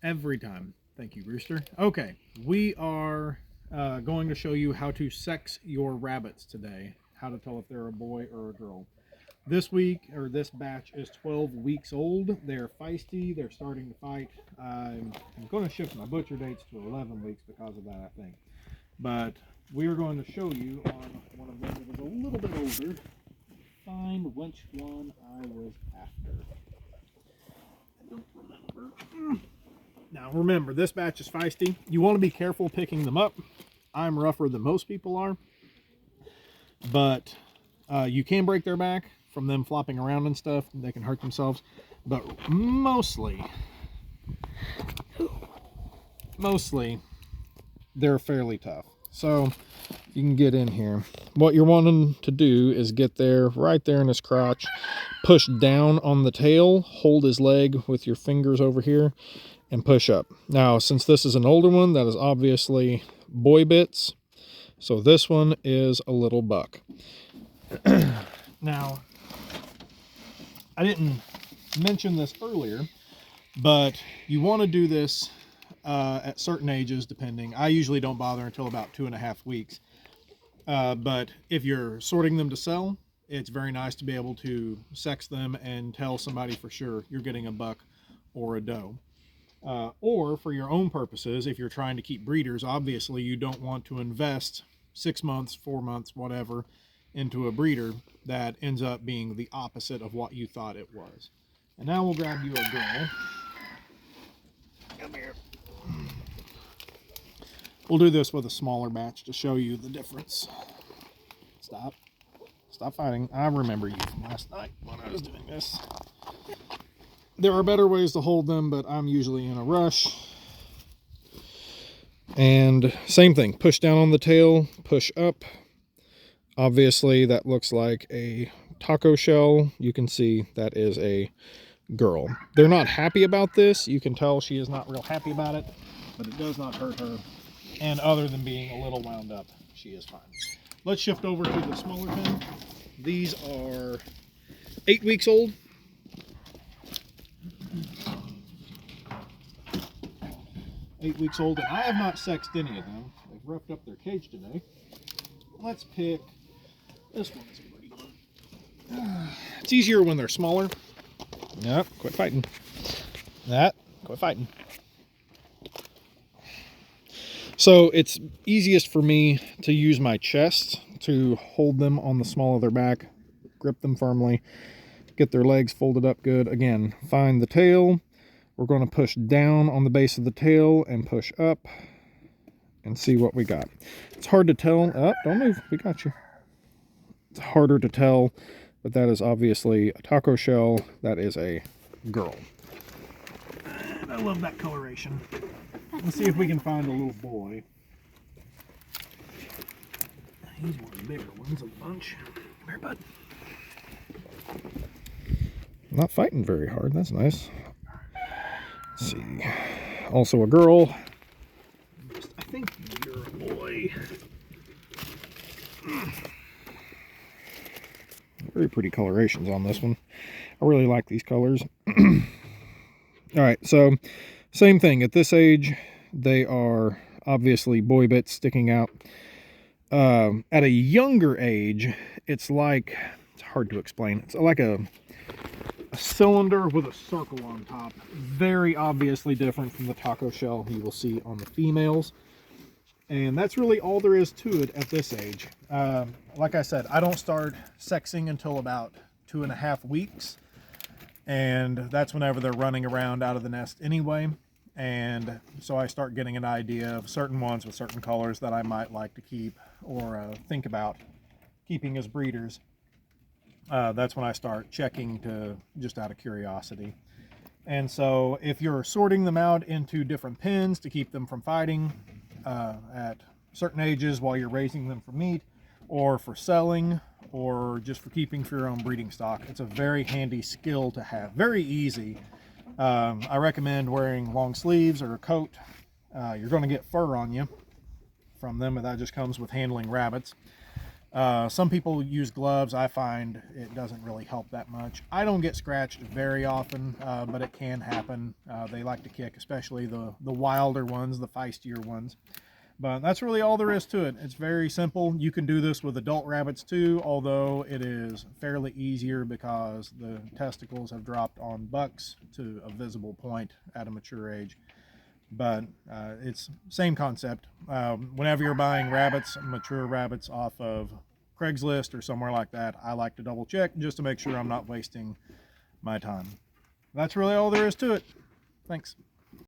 Every time. Thank you, Rooster. Okay, we are going to show you how to sex your rabbits today. How to tell if they're a boy or a girl. This week, or this batch, is 12 weeks old. They're feisty. They're starting to fight. I'm going to shift my butcher dates to 11 weeks because of that, I think. But we are going to show you on one of them that was a little bit older. Find which one I was after. I don't remember. Now remember, this batch is feisty. You want to be careful picking them up. I'm rougher than most people are. But you can break their back from them flopping around and stuff. They can hurt themselves. But mostly, they're fairly tough. So you can get in here. What you're wanting to do is get there, right there in his crotch, push down on the tail, hold his leg with your fingers over here, and push up. Now, since this is an older one, that is obviously boy bits. So this one is a little buck. Now, I didn't mention this earlier, but you want to do this at certain ages, depending. I usually don't bother until about 2.5 weeks. But if you're sorting them to sell, it's very nice to be able to sex them and tell somebody for sure you're getting a buck or a doe. Or for your own purposes, if you're trying to keep breeders, obviously you don't want to invest 6 months, 4 months, whatever, into a breeder that ends up being the opposite of what you thought it was. And now we'll grab you a girl. Come here. We'll do this with a smaller batch to show you the difference. Stop. Stop fighting. I remember you from last night when I was doing this. There are better ways to hold them, but I'm usually in a rush. And same thing, push down on the tail, push up. Obviously that looks like a taco shell. You can see that is a girl. They're not happy about this. You can tell she is not real happy about it, but it does not hurt her. And other than being a little wound up, she is fine. Let's shift over to the smaller pen. These are 8 weeks old. 8 weeks old, and I have not sexed any of them. They've roughed up their cage today. Let's pick this one's a pretty one. It's easier when they're smaller. Yep, quit fighting. Quit fighting. So it's easiest for me to use my chest to hold them on the small of their back, grip them firmly, get their legs folded up good. Again, find the tail. We're going to push down on the base of the tail and push up and see what we got. It's hard to tell. Oh, don't move. We got you. It's harder to tell, but that is obviously a taco shell. That is a girl. And I love that coloration. Let's see if we can find a little boy. He's one of the bigger ones of the bunch. Come here, bud. Not fighting very hard. That's nice. Let's see. Also a girl. I think you're a boy. Very pretty colorations on this one. I really like these colors. Alright, so same thing. At this age, they are obviously boy bits sticking out. At a younger age, it's like, it's hard to explain. It's like a cylinder with a circle on top. Very obviously different from the taco shell you will see on the females. And that's really all there is to it at this age. Like I said, I don't start sexing until about 2.5 weeks. And that's whenever they're running around out of the nest anyway. And so I start getting an idea of certain ones with certain colors that I might like to keep or think about keeping as breeders. That's when I start checking to just out of curiosity. And so if you're sorting them out into different pens to keep them from fighting at certain ages while you're raising them for meat or for selling or just for keeping for your own breeding stock, it's a very handy skill to have. Very easy. I recommend wearing long sleeves or a coat. You're going to get fur on you from them, and that just comes with handling rabbits. Some people use gloves. I find it doesn't really help that much. I don't get scratched very often, but it can happen. They like to kick, especially the wilder ones, the feistier ones. But that's really all there is to it. It's very simple. You can do this with adult rabbits too, although it is fairly easier because the testicles have dropped on bucks to a visible point at a mature age. But it's same concept. Whenever you're buying rabbits, mature rabbits off of Craigslist or somewhere like that, I like to double check just to make sure I'm not wasting my time. That's really all there is to it. Thanks.